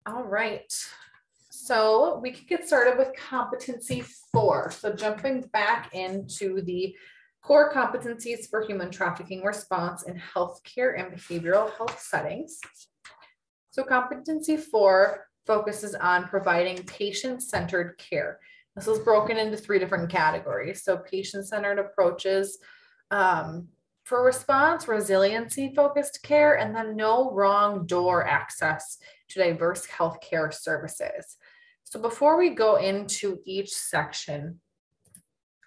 All right. So we can get started with competency 4. So jumping back into the core competencies for human trafficking response in healthcare and behavioral health settings. So competency 4 focuses on providing patient-centered care. This is broken into 3 different categories. So patient-centered approaches for response, resiliency-focused care, and then no wrong door access to diverse healthcare services. So before we go into each section,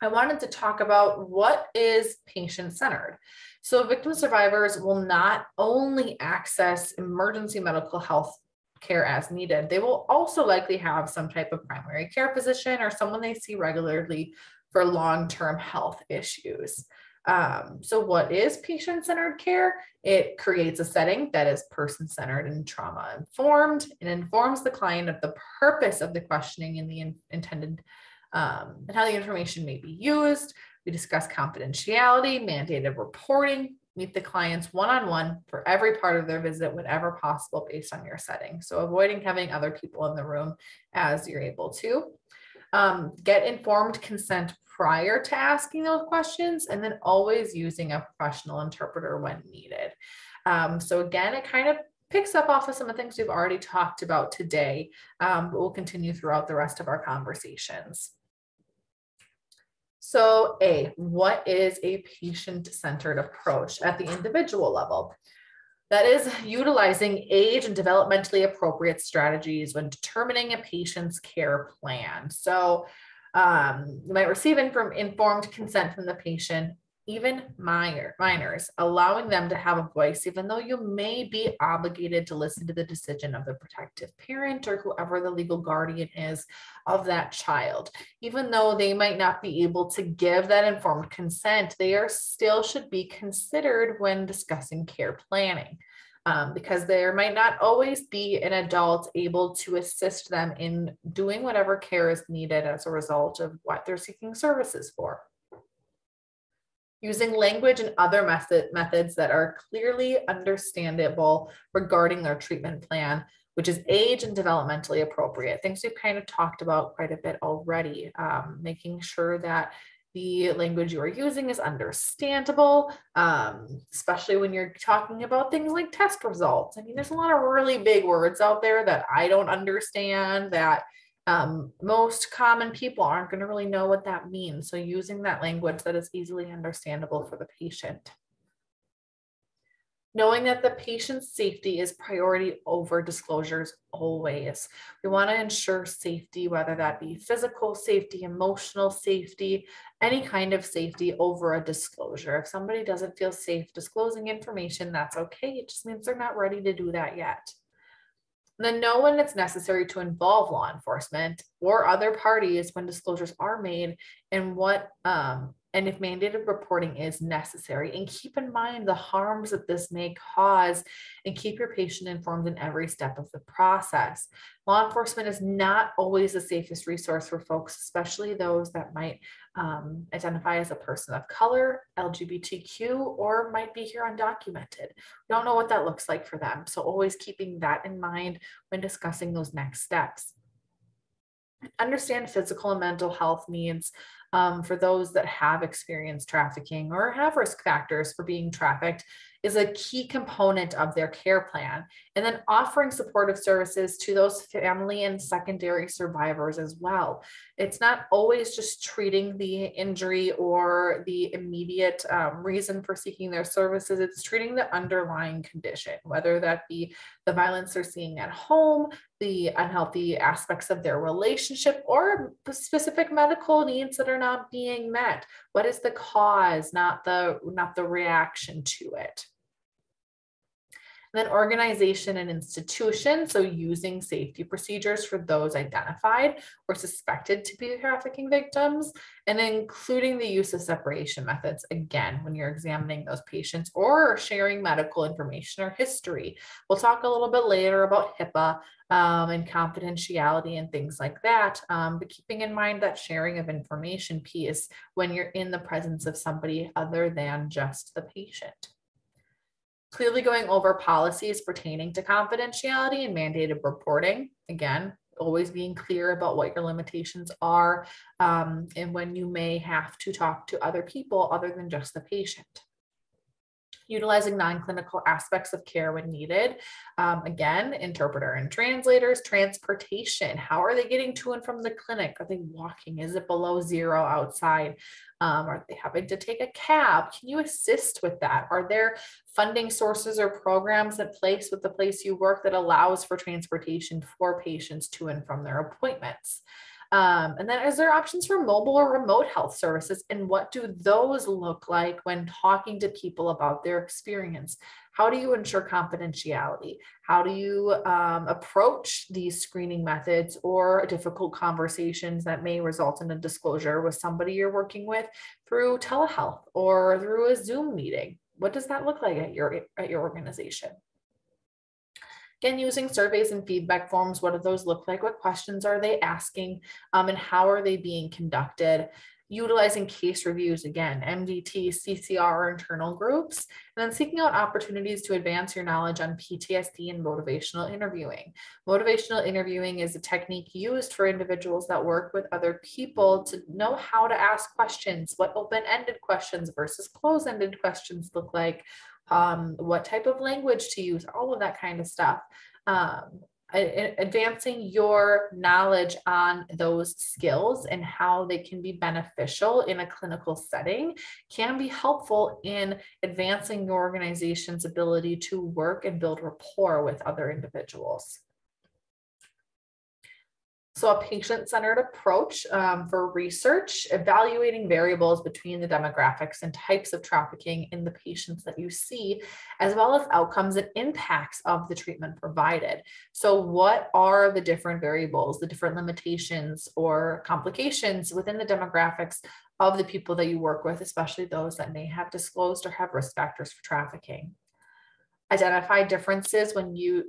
I wanted to talk about what is patient-centered. So victim survivors will not only access emergency medical health care as needed, they will also likely have some type of primary care physician or someone they see regularly for long-term health issues. So what is patient-centered care? It creates a setting that is person-centered and trauma-informed. It informs the client of the purpose of the questioning and the intended and how the information may be used. We discuss confidentiality, mandated reporting, meet the clients one-on-one for every part of their visit whenever possible based on your setting. So avoiding having other people in the room as you're able to. Get informed consent prior to asking those questions, and then always using a professional interpreter when needed. So again, it kind of picks up off of some of the things we've already talked about today, but we'll continue throughout the rest of our conversations. So what is a patient-centered approach at the individual level? That is utilizing age and developmentally appropriate strategies when determining a patient's care plan. So you might receive informed consent from the patient, even minors, allowing them to have a voice, even though you may be obligated to listen to the decision of the protective parent or whoever the legal guardian is of that child. Even though they might not be able to give that informed consent, they still should be considered when discussing care planning. Because there might not always be an adult able to assist them in doing whatever care is needed as a result of what they're seeking services for. Using language and other methods that are clearly understandable regarding their treatment plan, which is age and developmentally appropriate. Things we've kind of talked about quite a bit already, making sure that the language you are using is understandable, especially when you're talking about things like test results. I mean, there's a lot of really big words out there that I don't understand, that most common people aren't going to really know what that means. So using that language that is easily understandable for the patient. Knowing that the patient's safety is priority over disclosures always. We want to ensure safety, whether that be physical safety, emotional safety, any kind of safety over a disclosure. If somebody doesn't feel safe disclosing information, that's okay. It just means they're not ready to do that yet. And then know when it's necessary to involve law enforcement or other parties when disclosures are made, and and if mandated reporting is necessary. And keep in mind the harms that this may cause, and keep your patient informed in every step of the process. Law enforcement is not always the safest resource for folks, especially those that might identify as a person of color, LGBTQ, or might be here undocumented. We don't know what that looks like for them. So always keeping that in mind when discussing those next steps. Understand physical and mental health needs for those that have experienced trafficking or have risk factors for being trafficked is a key component of their care plan. And then offering supportive services to those family and secondary survivors as well. It's not always just treating the injury or the immediate reason for seeking their services. It's treating the underlying condition, whether that be the violence they're seeing at home, the unhealthy aspects of their relationship, or specific medical needs that are not being met. What is the cause, not the reaction to it? And then organization and institution, so using safety procedures for those identified or suspected to be trafficking victims, and including the use of separation methods, again, when you're examining those patients or sharing medical information or history. We'll talk a little bit later about Hipaa and confidentiality and things like that, but keeping in mind that sharing of information piece when you're in the presence of somebody other than just the patient. Clearly going over policies pertaining to confidentiality and mandated reporting. Again, always being clear about what your limitations are, and when you may have to talk to other people other than just the patient. Utilizing non-clinical aspects of care when needed. Again, interpreter and translators. Transportation. How are they getting to and from the clinic? Are they walking? Is it below zero outside? Are they having to take a cab? Can you assist with that? Are there funding sources or programs in place with the place you work that allows for transportation for patients to and from their appointments? And then is there options for mobile or remote health services? And what do those look like when talking to people about their experience? How do you ensure confidentiality? How do you approach these screening methods or difficult conversations that may result in a disclosure with somebody you're working with through telehealth or through a Zoom meeting? What does that look like at your organization? Again, using surveys and feedback forms, what do those look like? What questions are they asking? And how are they being conducted? Utilizing case reviews, again, MDT, CCR, or internal groups, and then seeking out opportunities to advance your knowledge on PTSD and motivational interviewing. Motivational interviewing is a technique used for individuals that work with other people to know how to ask questions, what open-ended questions versus closed-ended questions look like, what type of language to use, all of that kind of stuff. Advancing your knowledge on those skills and how they can be beneficial in a clinical setting can be helpful in advancing your organization's ability to work and build rapport with other individuals. So a patient-centered approach for research, evaluating variables between the demographics and types of trafficking in the patients that you see, as well as outcomes and impacts of the treatment provided. So what are the different variables, the different limitations or complications within the demographics of the people that you work with, especially those that may have disclosed or have risk factors for trafficking? Identify differences when you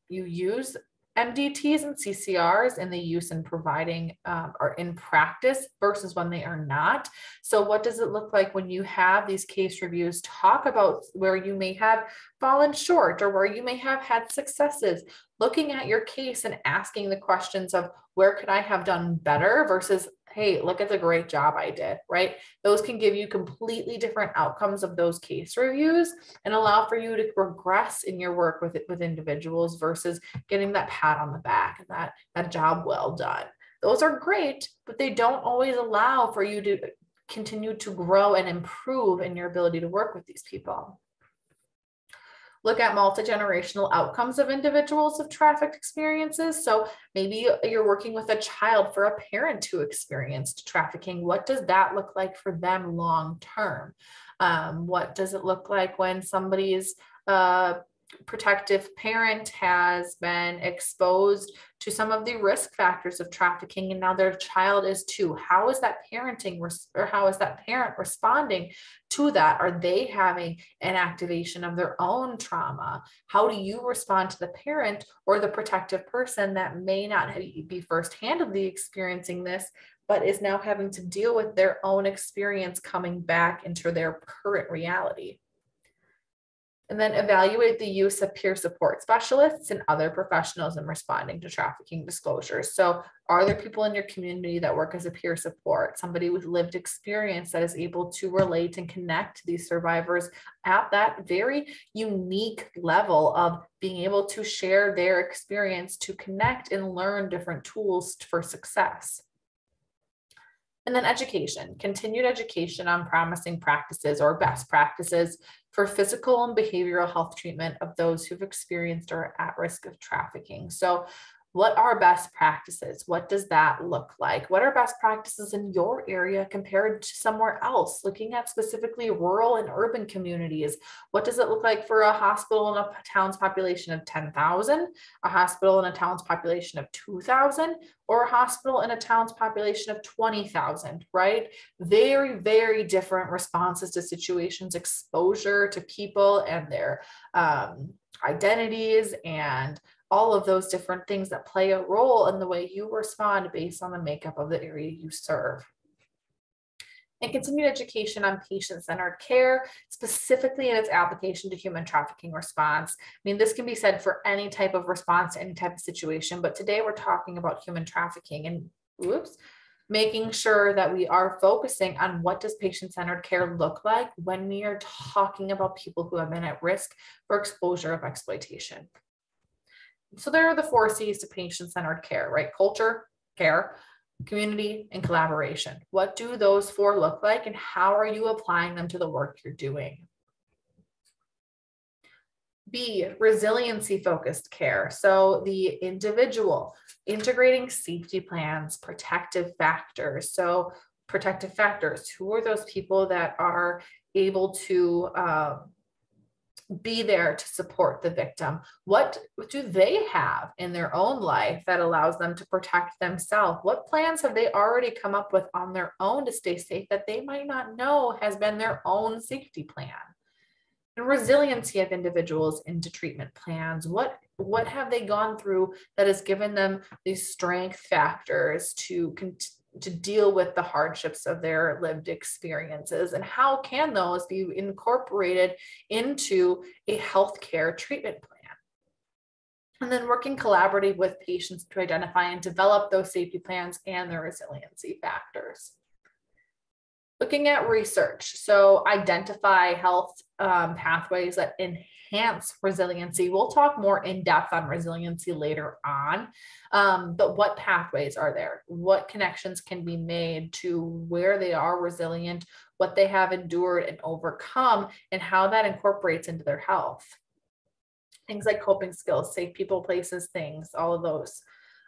use MDTs and CCRs in the use and providing or in practice versus when they are not. So what does it look like when you have these case reviews? Talk about where you may have fallen short or where you may have had successes, looking at your case and asking the questions of where could I have done better versus, hey, look at the great job I did, right? Those can give you completely different outcomes of those case reviews and allow for you to progress in your work with individuals versus getting that pat on the back and that job well done. Those are great, but they don't always allow for you to continue to grow and improve in your ability to work with these people. Look at multi-generational outcomes of individuals of trafficked experiences. So maybe you're working with a child for a parent who experienced trafficking. What does that look like for them long term? What does it look like when somebody's protective parent has been exposed to some of the risk factors of trafficking and now their child is too? How is that parenting or how is that parent responding to that? Are they having an activation of their own trauma? How do you respond to the parent or the protective person that may not be first-handedly experiencing this, but is now having to deal with their own experience coming back into their current reality? And then evaluate the use of peer support specialists and other professionals in responding to trafficking disclosures. So are there people in your community that work as a peer support, somebody with lived experience that is able to relate and connect to these survivors at that very unique level of being able to share their experience to connect and learn different tools for success? And then education, continued education on promising practices or best practices for physical and behavioral health treatment of those who've experienced or are at risk of trafficking. So what are best practices? What does that look like? What are best practices in your area compared to somewhere else? Looking at specifically rural and urban communities, what does it look like for a hospital in a town's population of 10,000, a hospital in a town's population of 2,000, or a hospital in a town's population of 20,000, right? Very, very different responses to situations, exposure to people and their identities and all of those different things that play a role in the way you respond based on the makeup of the area you serve. and continued education on patient-centered care, specifically in its application to human trafficking response. I mean, this can be said for any type of response to any type of situation, but today we're talking about human trafficking and making sure that we are focusing on what does patient-centered care look like when we are talking about people who have been at risk for exposure of exploitation. So there are the 4 C's to patient-centered care, right? Culture, care, community, and collaboration. What do those 4 look like, and how are you applying them to the work you're doing? B, resiliency focused care. So the individual, integrating safety plans, protective factors. So protective factors, who are those people that are able to be there to support the victim? What do they have in their own life that allows them to protect themselves? What plans have they already come up with on their own to stay safe that they might not know has been their own safety plan? And resiliency of individuals into treatment plans. What have they gone through that has given them these strength factors to deal with the hardships of their lived experiences? And how can those be incorporated into a healthcare treatment plan? And then working collaboratively with patients to identify and develop those safety plans and their resiliency factors. Looking at research, so identify health pathways that enhance resiliency. We'll talk more in depth on resiliency later on, but what pathways are there? What connections can be made to where they are resilient, what they have endured and overcome, and how that incorporates into their health? Things like coping skills, safe people, places, things, all of those.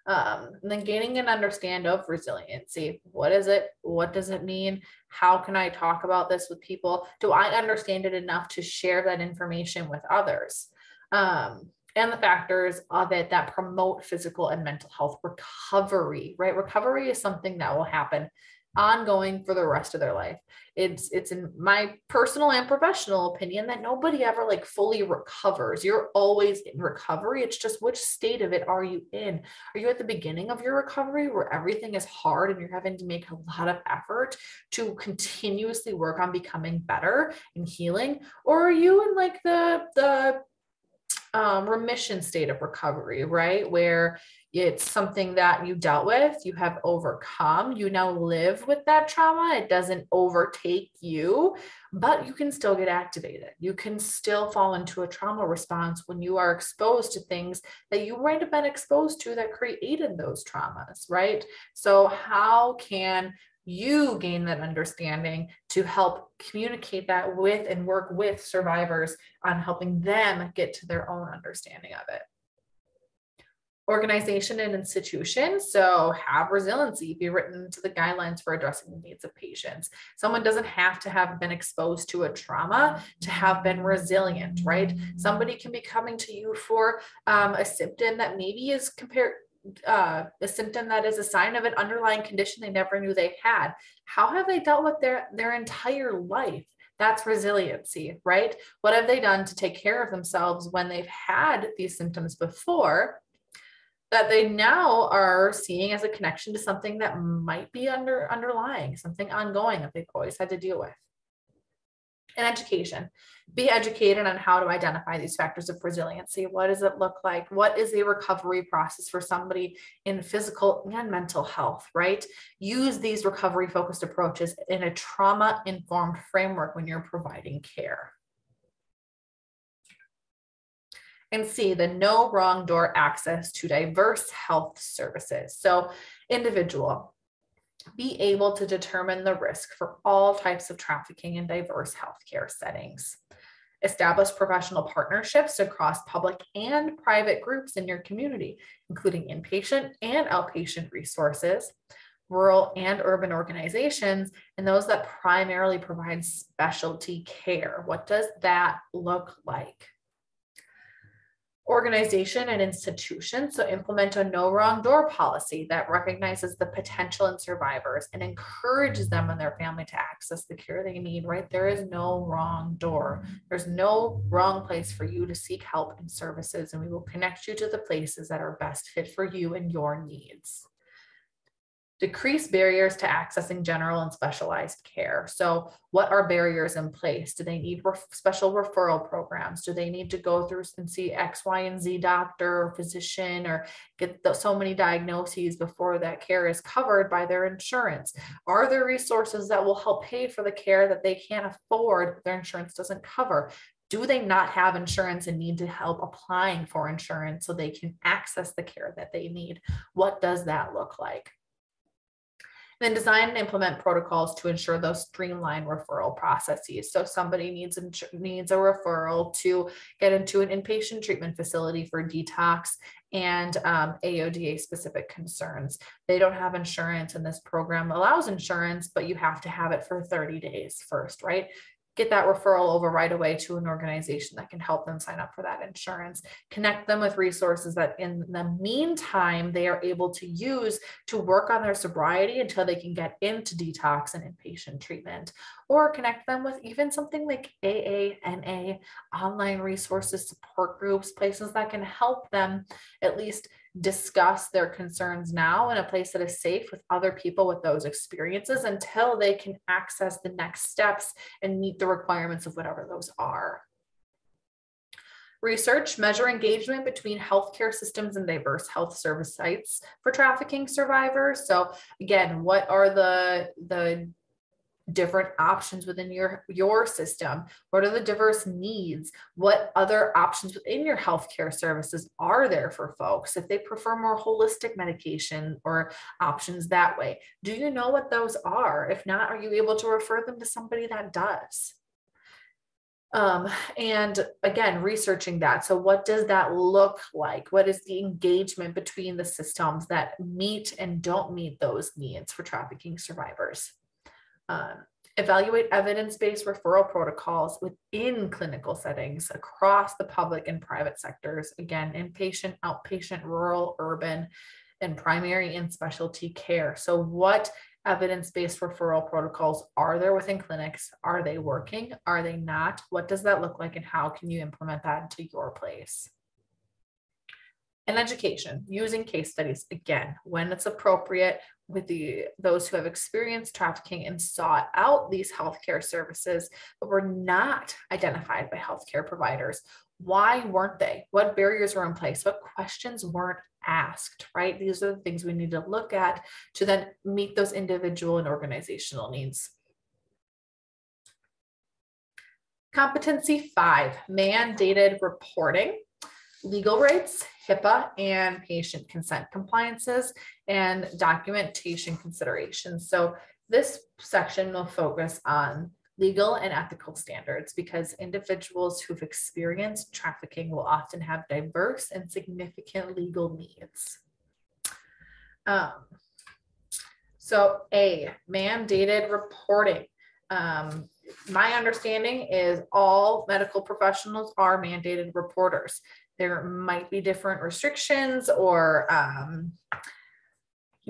And then gaining an understanding of resiliency. What is it? What does it mean? How can I talk about this with people? Do I understand it enough to share that information with others? And the factors of it that promote physical and mental health recovery, right? Recovery is something that will happen ongoing for the rest of their life. It's in my personal and professional opinion that nobody ever like fully recovers. You're always in recovery. It's just which state of it are you in? Are you at the beginning of your recovery where everything is hard and you're having to make a lot of effort to continuously work on becoming better and healing? Or are you in like the remission state of recovery, right? Where it's something that you dealt with, you have overcome, you now live with that trauma. It doesn't overtake you, but you can still get activated. You can still fall into a trauma response when you are exposed to things that you might have been exposed to that created those traumas, right? So how can you gain that understanding to help communicate that with and work with survivors on helping them get to their own understanding of it? Organization and institutions. So have resiliency be written into the guidelines for addressing the needs of patients. Someone doesn't have to have been exposed to a trauma to have been resilient, right? Somebody can be coming to you for a symptom that maybe is a symptom that is a sign of an underlying condition they never knew they had. How have they dealt with their entire life? That's resiliency, right? What have they done to take care of themselves when they've had these symptoms before that they now are seeing as a connection to something that might be underlying, something ongoing that they've always had to deal with? And education. Be educated on how to identify these factors of resiliency. What does it look like? What is a recovery process for somebody in physical and mental health, right? Use these recovery focused approaches in a trauma informed framework when you're providing care. And C, the no wrong door access to diverse health services. So individual, be able to determine the risk for all types of trafficking in diverse healthcare settings. Establish professional partnerships across public and private groups in your community, including inpatient and outpatient resources, rural and urban organizations, and those that primarily provide specialty care. What does that look like? Organization and institution. So implement a no wrong door policy that recognizes the potential in survivors and encourages them and their family to access the care they need, right? There is no wrong door. There's no wrong place for you to seek help and services, and we will connect you to the places that are best fit for you and your needs. Decrease barriers to accessing general and specialized care. So what are barriers in place? Do they need special referral programs? Do they need to go through and see X, Y, and Z doctor or physician, or get so many diagnoses before that care is covered by their insurance? Are there resources that will help pay for the care that they can't afford, their insurance doesn't cover? Do they not have insurance and need to help applying for insurance so they can access the care that they need? What does that look like? Then design and implement protocols to ensure those streamlined referral processes. So somebody needs a referral to get into an inpatient treatment facility for detox and AODA specific concerns. They don't have insurance, and this program allows insurance, but you have to have it for 30 days first, right? Get that referral over right away to an organization that can help them sign up for that insurance. Connect them with resources that in the meantime, they are able to use to work on their sobriety until they can get into detox and inpatient treatment. Or connect them with even something like AA, NA, online resources, support groups, places that can help them at least discuss their concerns now in a place that is safe with other people with those experiences until they can access the next steps and meet the requirements of whatever those are. Research, measure engagement between healthcare systems and diverse health service sites for trafficking survivors. So again, what are the different options within your system? What are the diverse needs? What other options within your healthcare services are there for folks if they prefer more holistic medication or options that way? Do you know what those are? If not, are you able to refer them to somebody that does? And again, researching that. So what does that look like? What is the engagement between the systems that meet and don't meet those needs for trafficking survivors? Evaluate evidence-based referral protocols within clinical settings across the public and private sectors. Again, inpatient, outpatient, rural, urban, and primary and specialty care. So what evidence-based referral protocols are there within clinics? Are they working? Are they not? What does that look like, and how can you implement that into your place? And education, using case studies, again, when it's appropriate, with those who have experienced trafficking and sought out these healthcare services, but were not identified by healthcare providers. Why weren't they? What barriers were in place? What questions weren't asked, right? These are the things we need to look at to then meet those individual and organizational needs. Competency 5, mandated reporting. Legal rights, Hipaa, and patient consent compliances, and documentation considerations. So this section will focus on legal and ethical standards because individuals who've experienced trafficking will often have diverse and significant legal needs. So A, mandated reporting. My understanding is all medical professionals are mandated reporters. There might be different restrictions or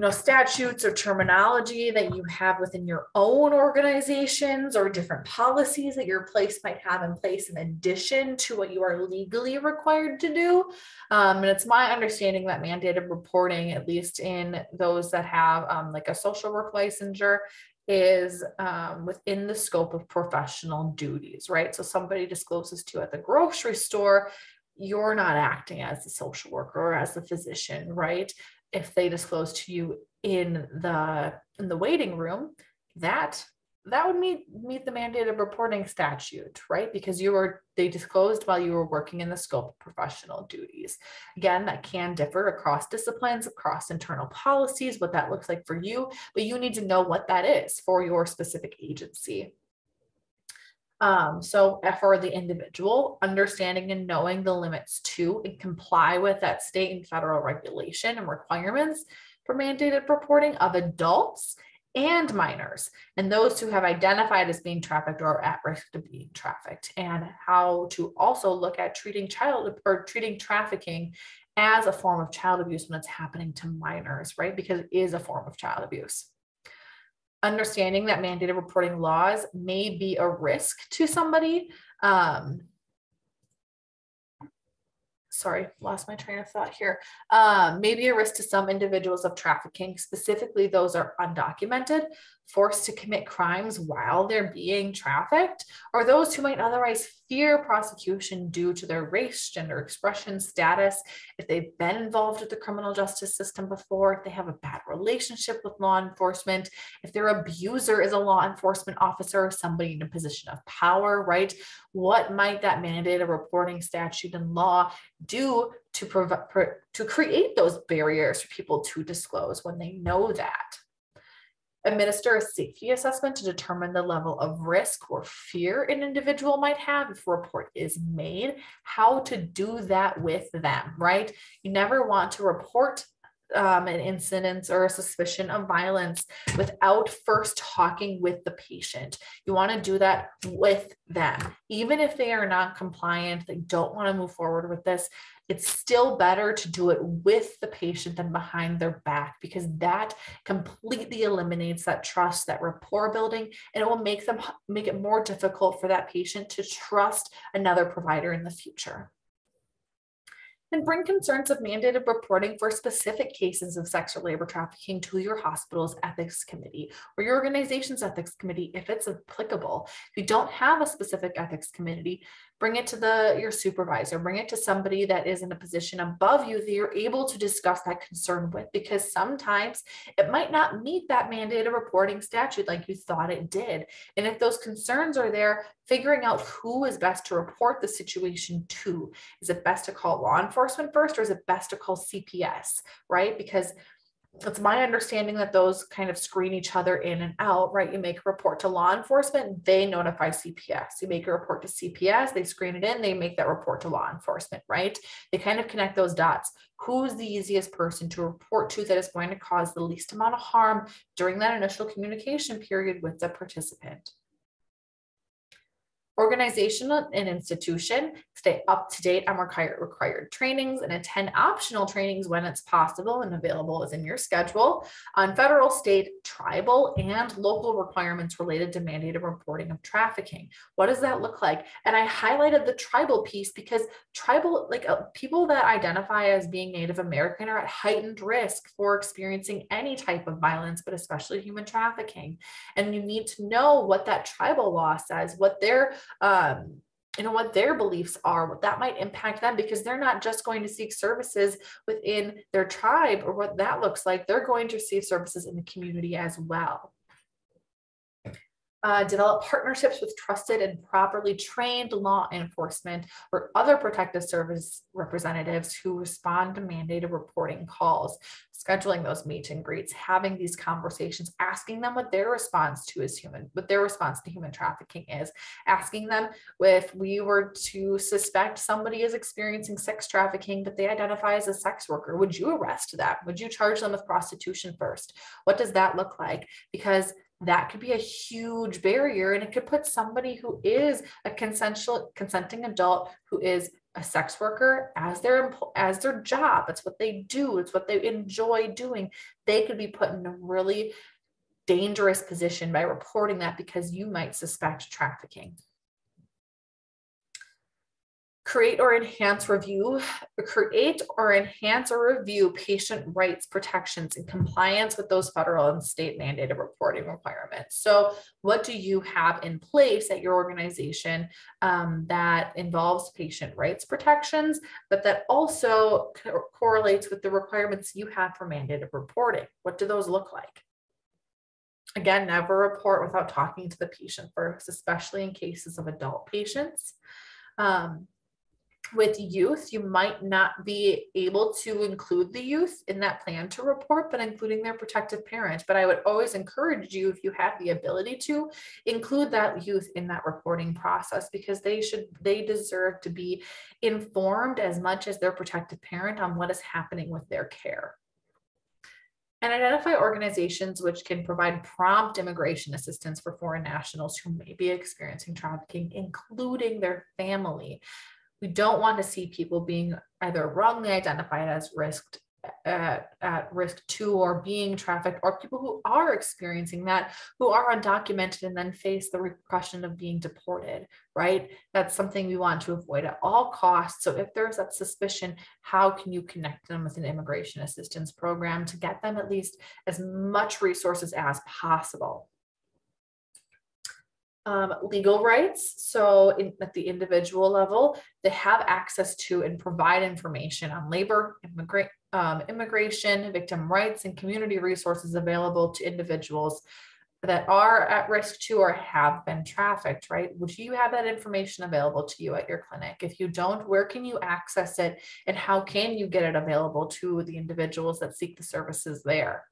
statutes or terminology that you have within your own organizations, or different policies that your place might have in place in addition to what you are legally required to do. And it's my understanding that mandated reporting, at least in those that have like a social work licensure, is within the scope of professional duties, right? So somebody discloses to you at the grocery store, you're not acting as the social worker or as the physician, right? If they disclose to you in the waiting room, that would meet the mandated reporting statute, right? Because they disclosed while you were working in the scope of professional duties. Again, that can differ across disciplines, across internal policies, what that looks like for you, but you need to know what that is for your specific agency. So for the individual, understanding and knowing the limits to and comply with that state and federal regulation and requirements for mandated reporting of adults and minors, and those who have identified as being trafficked or at risk to being trafficked, and how to also look at treating trafficking as a form of child abuse when it's happening to minors, right? Because it is a form of child abuse. Understanding that mandated reporting laws may be a risk to somebody. sorry, lost my train of thought here. Maybe a risk to some individuals of trafficking, specifically those are undocumented, forced to commit crimes while they're being trafficked, or those who might otherwise fear prosecution due to their race, gender expression, status, if they've been involved with the criminal justice system before, if they have a bad relationship with law enforcement, if their abuser is a law enforcement officer or somebody in a position of power, right? What might that mandated reporting statute and law do to create those barriers for people to disclose when they know that? Administer a safety assessment to determine the level of risk or fear an individual might have if a report is made, how to do that with them, right? You never want to report an incident or a suspicion of violence without first talking with the patient. You want to do that with them. Even if they are not compliant, they don't want to move forward with this, it's still better to do it with the patient than behind their back, because that completely eliminates that trust, that rapport building, and it will make it more difficult for that patient to trust another provider in the future. And bring concerns of mandated reporting for specific cases of sex or labor trafficking to your hospital's ethics committee or your organization's ethics committee if it's applicable. If you don't have a specific ethics committee, bring it to your supervisor, bring it to somebody that is in a position above you that you're able to discuss that concern with, because sometimes it might not meet that mandated reporting statute like you thought it did. And if those concerns are there, figuring out who is best to report the situation to. Is it best to call law enforcement first, or is it best to call CPS, right? Because it's my understanding that those kind of screen each other in and out, right? You make a report to law enforcement, they notify CPS. You make a report to CPS, they screen it in, they make that report to law enforcement, right? They kind of connect those dots. Who's the easiest person to report to that is going to cause the least amount of harm during that initial communication period with the participant? Organization and institution, stay up to date on required trainings and attend optional trainings when it's possible and available as in your schedule on federal, state, tribal, and local requirements related to mandated reporting of trafficking. What does that look like? And I highlighted the tribal piece because tribal, people that identify as being Native American are at heightened risk for experiencing any type of violence, but especially human trafficking. And you need to know what that tribal law says, what their what their beliefs are, what that might impact them, because they're not just going to seek services within their tribe or what that looks like. They're going to receive services in the community as well. Develop partnerships with trusted and properly trained law enforcement or other protective service representatives who respond to mandated reporting calls, scheduling those meet and greets, having these conversations, asking them what their response to human trafficking is, asking them if we were to suspect somebody is experiencing sex trafficking, but they identify as a sex worker, would you arrest them? Would you charge them with prostitution first? What does that look like? Because that could be a huge barrier, and it could put somebody who is a consenting adult who is a sex worker as their job. It's what they do. It's what they enjoy doing. They could be put in a really dangerous position by reporting that because you might suspect trafficking. Create or enhance or review patient rights protections in compliance with those federal and state mandated reporting requirements. So what do you have in place at your organization that involves patient rights protections, but that also correlates with the requirements you have for mandated reporting? What do those look like? Again, never report without talking to the patient first, especially in cases of adult patients. With youth, you might not be able to include the youth in that plan to report, but including their protective parent. But I would always encourage you, if you have the ability to, include that youth in that reporting process, because they deserve to be informed as much as their protective parent on what is happening with their care. And identify organizations which can provide prompt immigration assistance for foreign nationals who may be experiencing trafficking, including their family. We don't want to see people being either wrongly identified as at risk to or being trafficked, or people who are experiencing that, who are undocumented and then face the repercussion of being deported, right? That's something we want to avoid at all costs. So if there's that suspicion, how can you connect them with an immigration assistance program to get them at least as much resources as possible? Legal rights. So at the individual level, they have access to and provide information on labor, immigration, victim rights, and community resources available to individuals that are at risk to or have been trafficked, right? Would you have that information available to you at your clinic? If you don't, where can you access it, and how can you get it available to the individuals that seek the services there?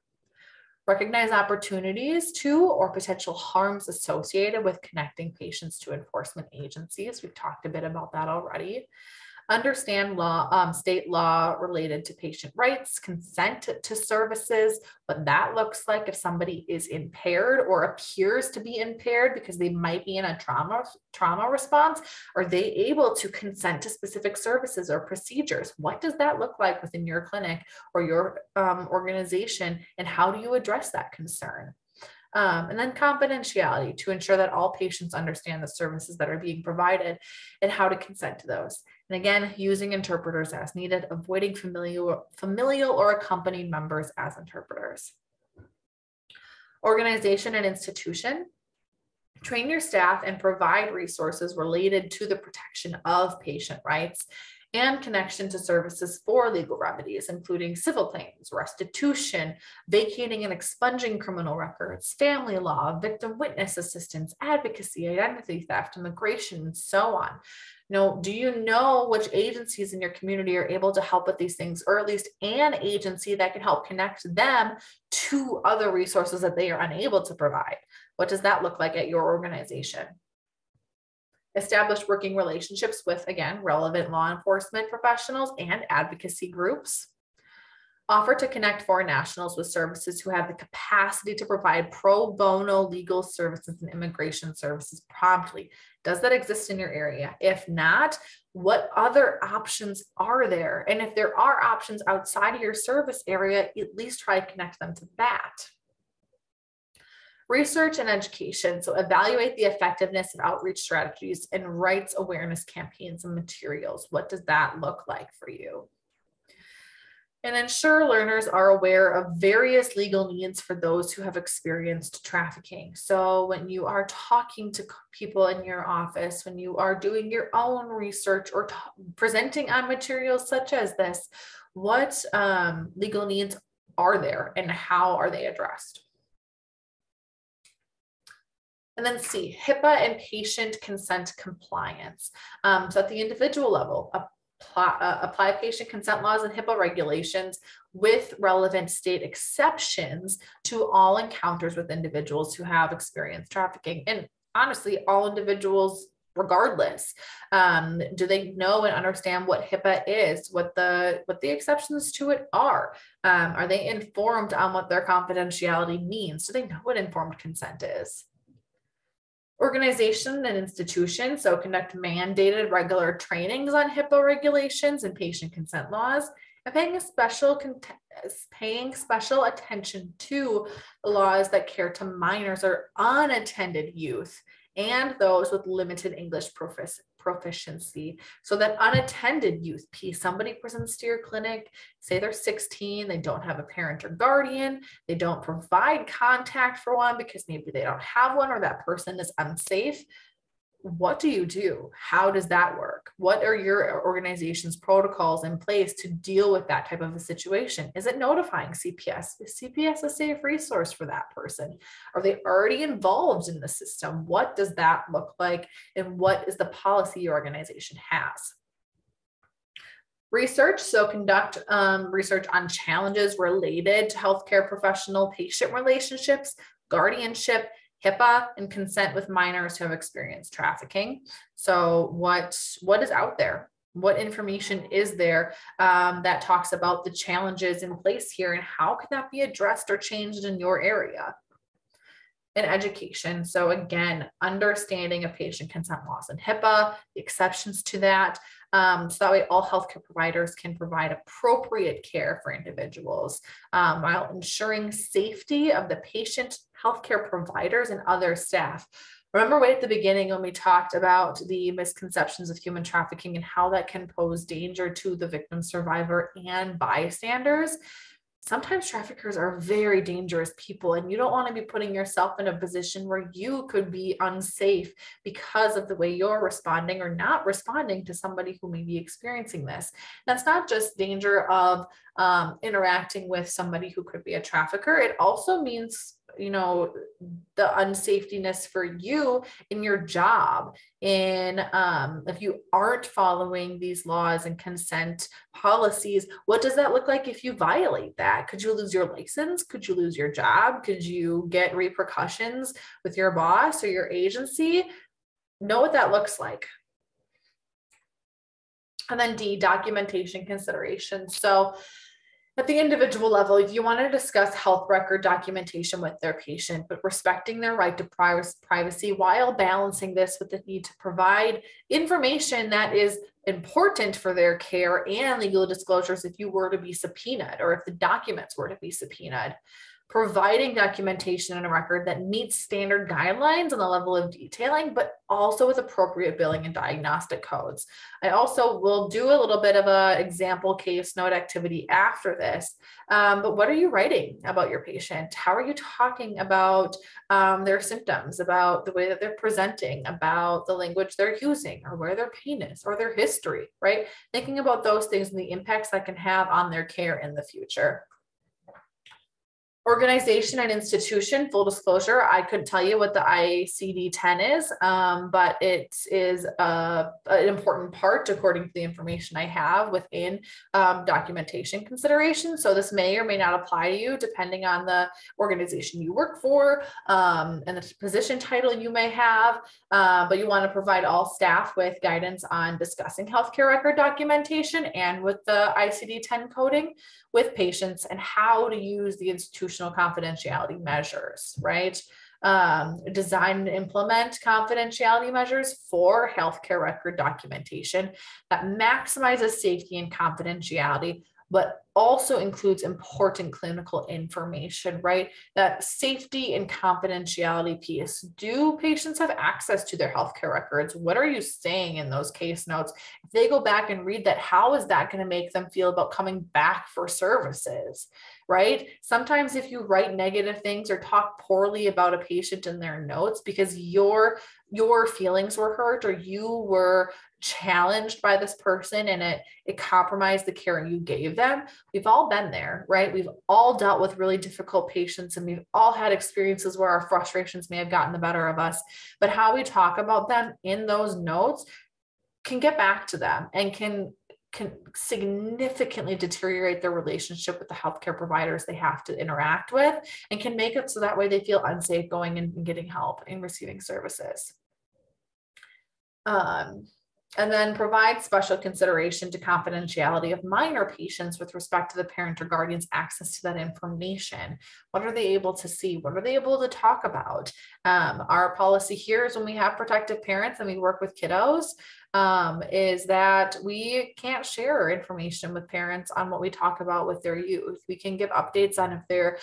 Recognize opportunities to or potential harms associated with connecting patients to enforcement agencies. We've talked a bit about that already. Understand law, state law related to patient rights, consent to services, what that looks like if somebody is impaired or appears to be impaired because they might be in a trauma response. Are they able to consent to specific services or procedures? What does that look like within your clinic or your organization, and how do you address that concern? And then confidentiality, to ensure that all patients understand the services that are being provided and how to consent to those. And again, using interpreters as needed, avoiding familial or accompanied members as interpreters. Organization and institution. Train your staff and provide resources related to the protection of patient rights and connection to services for legal remedies, including civil claims, restitution, vacating and expunging criminal records, family law, victim witness assistance, advocacy, identity theft, immigration, and so on. Do you know which agencies in your community are able to help with these things, or at least an agency that can help connect them to other resources that they are unable to provide? What does that look like at your organization? Establish working relationships with, again, relevant law enforcement professionals and advocacy groups. Offer to connect foreign nationals with services who have the capacity to provide pro bono legal services and immigration services promptly. Does that exist in your area? If not, what other options are there? And if there are options outside of your service area, at least try to connect them to that. Research and education. So evaluate the effectiveness of outreach strategies and rights awareness campaigns and materials. What does that look like for you? And ensure learners are aware of various legal needs for those who have experienced trafficking. So when you are talking to people in your office, when you are doing your own research or presenting on materials such as this, what legal needs are there and how are they addressed? And then C, Hipaa and patient consent compliance. So at the individual level, apply patient consent laws and Hipaa regulations with relevant state exceptions to all encounters with individuals who have experienced trafficking. And honestly, all individuals, regardless, do they know and understand what Hipaa is, what the exceptions to it are? Are they informed on what their confidentiality means? Do they know what informed consent is? Organization and institution, so conduct mandated regular trainings on Hipaa regulations and patient consent laws, and paying special attention to the laws that care to minors or unattended youth and those with limited English proficiency. So that unattended youth piece, somebody presents to your clinic, say they're 16, they don't have a parent or guardian, they don't provide contact for one because maybe they don't have one or that person is unsafe. What do you do? How does that work? What are your organization's protocols in place to deal with that type of a situation? Is it notifying CPS? Is CPS a safe resource for that person? Are they already involved in the system? What does that look like? And what is the policy your organization has? Research, so conduct research on challenges related to healthcare professional-patient relationships, guardianship, Hipaa, and consent with minors who have experienced trafficking. So what is out there? What information is there that talks about the challenges in place here, and how can that be addressed or changed in your area? And education. So again, understanding of patient consent laws and Hipaa, the exceptions to that, So that way all healthcare providers can provide appropriate care for individuals while ensuring safety of the patient, healthcare providers, and other staff. Remember way at the beginning when we talked about the misconceptions of human trafficking and how that can pose danger to the victim, survivor, and bystanders? Sometimes traffickers are very dangerous people, and you don't want to be putting yourself in a position where you could be unsafe because of the way you're responding or not responding to somebody who may be experiencing this. That's not just danger of interacting with somebody who could be a trafficker. It also means, you know, the unsafetyness for you in your job. And if you aren't following these laws and consent policies, what does that look like if you violate that? Could you lose your license? Could you lose your job? Could you get repercussions with your boss or your agency? Know what that looks like. And then D, documentation considerations. So at the individual level, if you want to discuss health record documentation with their patient, but respecting their right to privacy while balancing this with the need to provide information that is important for their care and legal disclosures if you were to be subpoenaed or if the documents were to be subpoenaed. Providing documentation and a record that meets standard guidelines on the level of detailing, but also with appropriate billing and diagnostic codes. I also will do a little bit of an example case note activity after this, but what are you writing about your patient? How are you talking about their symptoms, about the way that they're presenting, about the language they're using, or where their pain is, or their history, right? Thinking about those things and the impacts that can have on their care in the future. Organization and institution, full disclosure, I couldn't tell you what the ICD-10 is, but it is an important part according to the information I have within documentation consideration. So this may or may not apply to you depending on the organization you work for and the position title you may have, but you want to provide all staff with guidance on discussing healthcare record documentation and with the ICD-10 coding with patients and how to use the institutional confidentiality measures, right? Design and implement confidentiality measures for healthcare record documentation that maximizes safety and confidentiality, but also includes important clinical information, right? That safety and confidentiality piece. Do patients have access to their healthcare records? What are you saying in those case notes? If they go back and read that, how is that going to make them feel about coming back for services, right? Sometimes if you write negative things or talk poorly about a patient in their notes because your feelings were hurt or you were challenged by this person and it compromised the care you gave them. We've all been there, right? We've all dealt with really difficult patients and we've all had experiences where our frustrations may have gotten the better of us, but how we talk about them in those notes can get back to them and can significantly deteriorate their relationship with the healthcare providers they have to interact with and can make it so that way they feel unsafe going and getting help and receiving services. And then provide special consideration to confidentiality of minor patients with respect to the parent or guardian's access to that information. What are they able to see? What are they able to talk about? Our policy here is when we have protective parents and we work with kiddos, is that we can't share information with parents on what we talk about with their youth. We can give updates on if they're,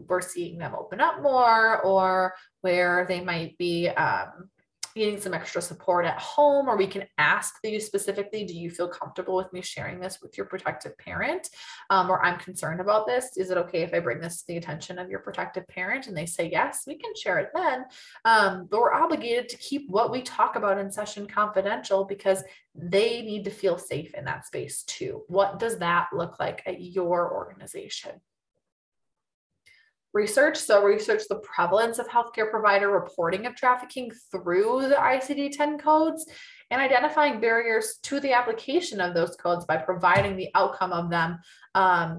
we're seeing them open up more or where they might be, needing some extra support at home, or we can ask you specifically, do you feel comfortable with me sharing this with your protective parent? Or I'm concerned about this. Is it okay if I bring this to the attention of your protective parent? And they say, yes, we can share it then. But we're obligated to keep what we talk about in session confidential because they need to feel safe in that space too. What does that look like at your organization? Research. So research the prevalence of healthcare provider reporting of trafficking through the ICD-10 codes and identifying barriers to the application of those codes by providing the outcome of them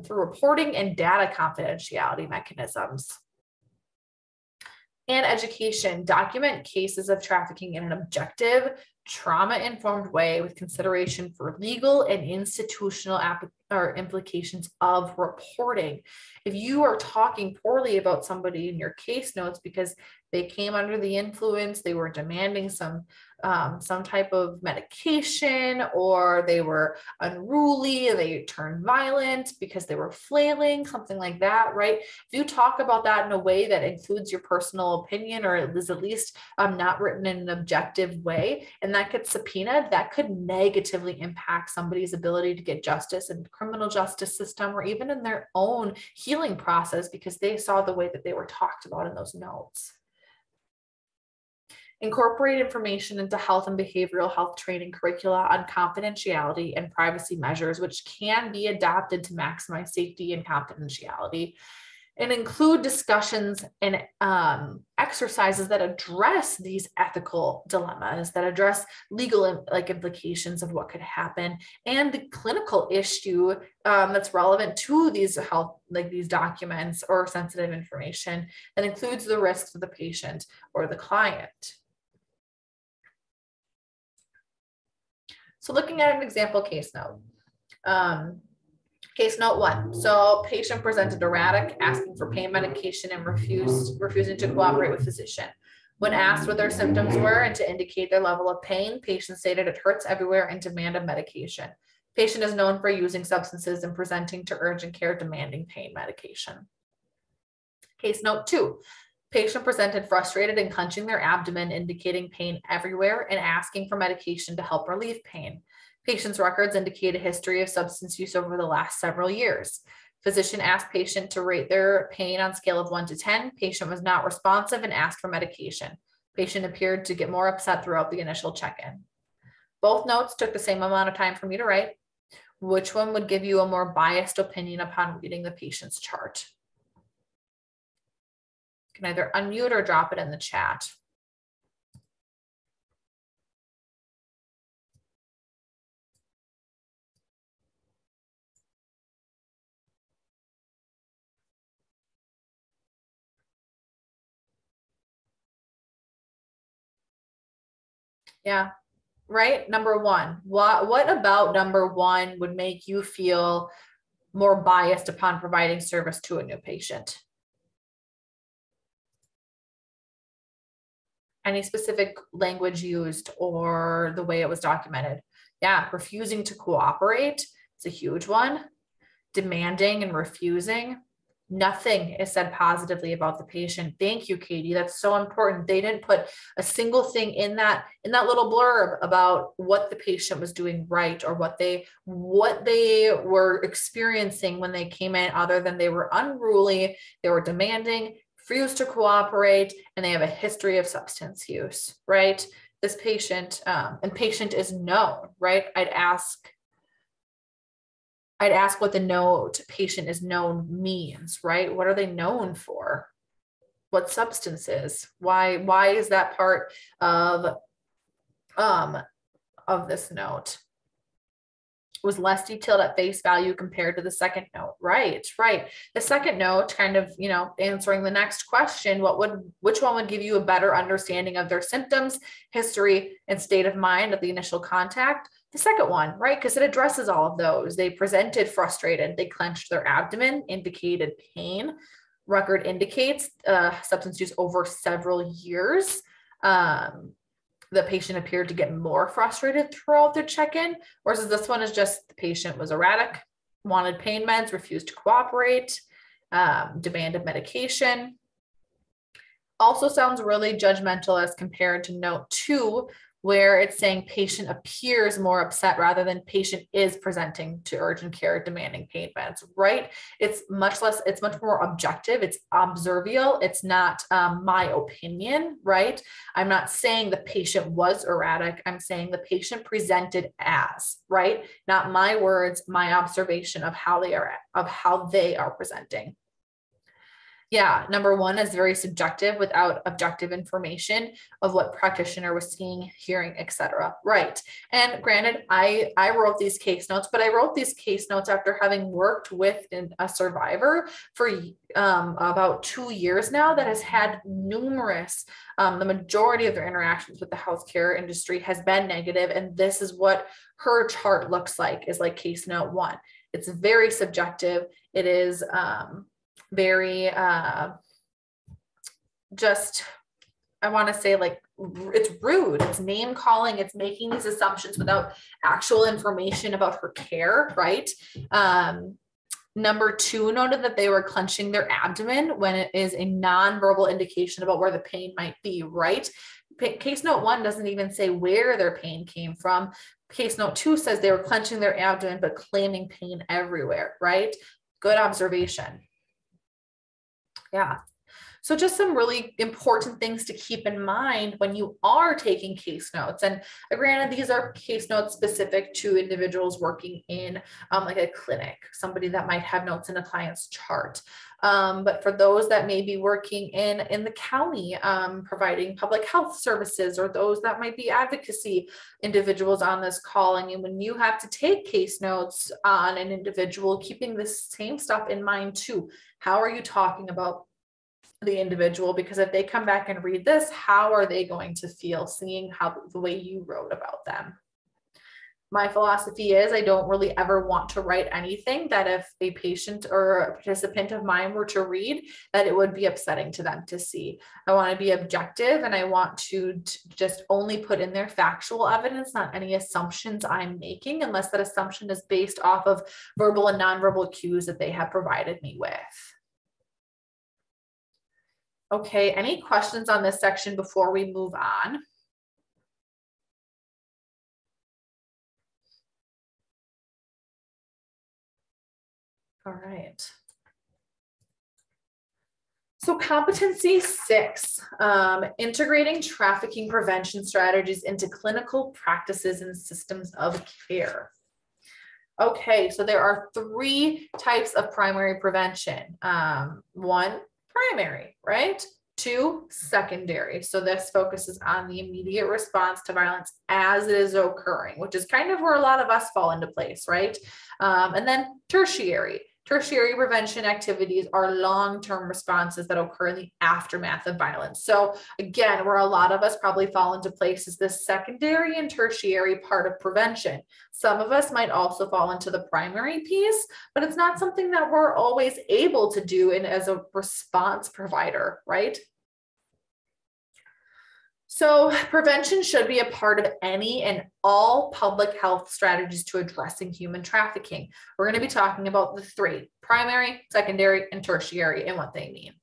through reporting and data confidentiality mechanisms. And education. Document cases of trafficking in an objective, trauma-informed way with consideration for legal and institutional implications of reporting. If you are talking poorly about somebody in your case notes because they came under the influence, they were demanding some some type of medication, or they were unruly, they turned violent because they were flailing, something like that, right? If you talk about that in a way that includes your personal opinion, or it is at least not written in an objective way, and that gets subpoenaed, that could negatively impact somebody's ability to get justice in the criminal justice system, or even in their own healing process, because they saw the way that they were talked about in those notes. Incorporate information into health and behavioral health training curricula on confidentiality and privacy measures, which can be adapted to maximize safety and confidentiality, and include discussions and exercises that address these ethical dilemmas, that address legal implications of what could happen, and the clinical issue that's relevant to these health, these documents or sensitive information, that includes the risks of the patient or the client. So looking at an example case note. Case note 1. So patient presented erratic, asking for pain medication and refusing to cooperate with physician. When asked what their symptoms were and to indicate their level of pain, patient stated it hurts everywhere and demanded medication. Patient is known for using substances and presenting to urgent care demanding pain medication. Case note 2. Patient presented frustrated and clenching their abdomen, indicating pain everywhere and asking for medication to help relieve pain. Patient's records indicate a history of substance use over the last several years. Physician asked patient to rate their pain on a scale of 1 to 10. Patient was not responsive and asked for medication. Patient appeared to get more upset throughout the initial check-in. Both notes took the same amount of time for me to write. Which one would give you a more biased opinion upon reading the patient's chart? You can either unmute or drop it in the chat. Yeah, right? Number 1. What about number 1 would make you feel more biased upon providing service to a new patient? Any specific language used or the way it was documented? Yeah, refusing to cooperate is a huge one. Demanding and refusing. Nothing is said positively about the patient. Thank you, Katie. That's so important. They didn't put a single thing in that little blurb about what the patient was doing right, or what they were experiencing when they came in, other than they were unruly, they were demanding, refused to cooperate, and they have a history of substance use, right? This patient, and patient is known, right? I'd ask what the note patient is known means, right? What are they known for? What substances? Why is that part of this note? It was less detailed at face value compared to the second note. Right. The second note kind of, answering the next question, which one would give you a better understanding of their symptoms, history, and state of mind at the initial contact? The second one, right? Because it addresses all of those. They presented frustrated, they clenched their abdomen, indicated pain. Record indicates substance use over several years. The patient appeared to get more frustrated throughout their check-in, whereas this one is just the patient was erratic, wanted pain meds, refused to cooperate, demanded medication. Also sounds really judgmental as compared to note 2, where it's saying patient appears more upset rather than patient is presenting to urgent care demanding pain meds, right? It's much more objective. It's observial. It's not my opinion, right? I'm not saying the patient was erratic. I'm saying the patient presented as, right? Not my words, my observation of how they are presenting. Yeah, number 1 is very subjective without objective information of what practitioner was seeing, hearing, etc. Right. And granted, I wrote these case notes, but I wrote these case notes after having worked with a survivor for about 2 years now that has had numerous, the majority of their interactions with the healthcare industry has been negative. And this is what her chart looks like, is like case note 1. It's very subjective. It is, very just, I want to say like it's rude, it's name calling, it's making these assumptions without actual information about her care, right? Number 2 noted that they were clenching their abdomen when it is a nonverbal indication about where the pain might be, right? Case note 1 doesn't even say where their pain came from. Case note 2 says they were clenching their abdomen, but claiming pain everywhere, right? Good observation. Yeah. So just some really important things to keep in mind when you are taking case notes. And granted, these are case notes specific to individuals working in like a clinic, somebody that might have notes in a client's chart. But for those that may be working in the county, providing public health services, or those that might be advocacy individuals on this call, I mean, when you have to take case notes on an individual, keeping the same stuff in mind too. How are you talking about the individual? Because if they come back and read this, how are they going to feel seeing how the way you wrote about them? My philosophy is I don't really ever want to write anything that if a patient or a participant of mine were to read, that it would be upsetting to them to see. I want to be objective, and I want to just only put in their factual evidence, not any assumptions I'm making, unless that assumption is based off of verbal and nonverbal cues that they have provided me with. Okay, any questions on this section before we move on? All right. So competency 6, integrating trafficking prevention strategies into clinical practices and systems of care. Okay, so there are 3 types of primary prevention. 1, primary, right? 2, secondary. So this focuses on the immediate response to violence as it is occurring, which is kind of where a lot of us fall into place, right? And then tertiary. Tertiary prevention activities are long-term responses that occur in the aftermath of violence. So again, where a lot of us probably fall into place is this secondary and tertiary part of prevention. Some of us might also fall into the primary piece, but it's not something that we're always able to do as a response provider, right? So prevention should be a part of any and all public health strategies to addressing human trafficking. We're going to be talking about the 3, primary, secondary, and tertiary, and what they mean.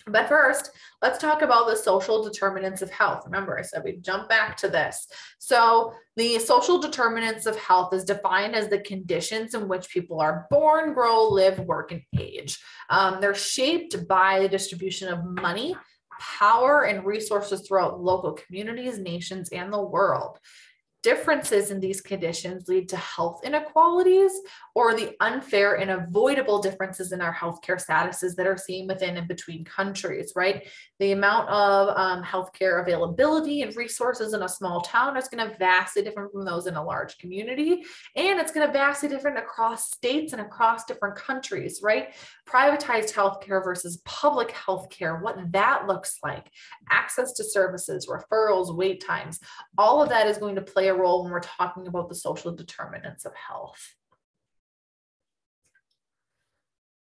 But first, let's talk about the social determinants of health. Remember, I said we'd jump back to this. So the social determinants of health is defined as the conditions in which people are born, grow, live, work, and age. They're shaped by the distribution of money, power, and resources throughout local communities, nations, and the world. Differences in these conditions lead to health inequalities or the unfair and avoidable differences in our healthcare statuses that are seen within and between countries, right? The amount of healthcare availability and resources in a small town is going to vastly different from those in a large community, and it's going to vastly different across states and across different countries, right? Privatized healthcare versus public healthcare, what that looks like, access to services, referrals, wait times, all of that is going to play a role when we're talking about the social determinants of health.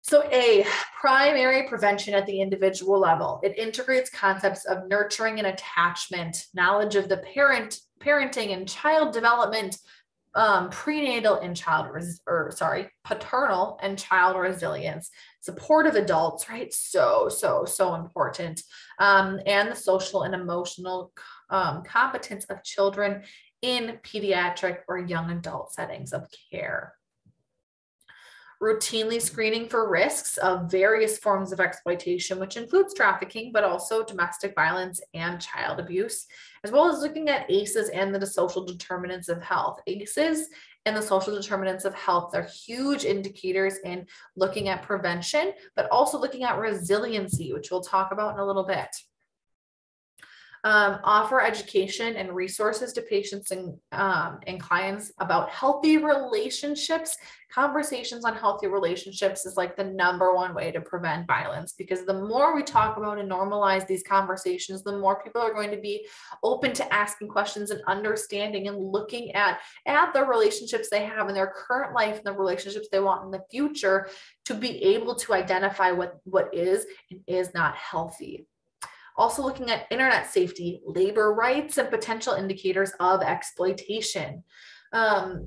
So A, primary prevention at the individual level. It integrates concepts of nurturing and attachment, knowledge of the parenting and child development, prenatal and paternal and child resilience, supportive adults, right? So important. And the social and emotional competence of children in pediatric or young adult settings of care. Routinely screening for risks of various forms of exploitation, which includes trafficking, but also domestic violence and child abuse, as well as looking at ACEs and the social determinants of health. ACEs and the social determinants of health are huge indicators in looking at prevention, but also looking at resiliency, which we'll talk about in a little bit. Offer education and resources to patients and clients about healthy relationships. Conversations on healthy relationships is like the #1 way to prevent violence, because the more we talk about and normalize these conversations, the more people are going to be open to asking questions and understanding and looking at the relationships they have in their current life and the relationships they want in the future to be able to identify what is and is not healthy. Also looking at internet safety, labor rights, and potential indicators of exploitation.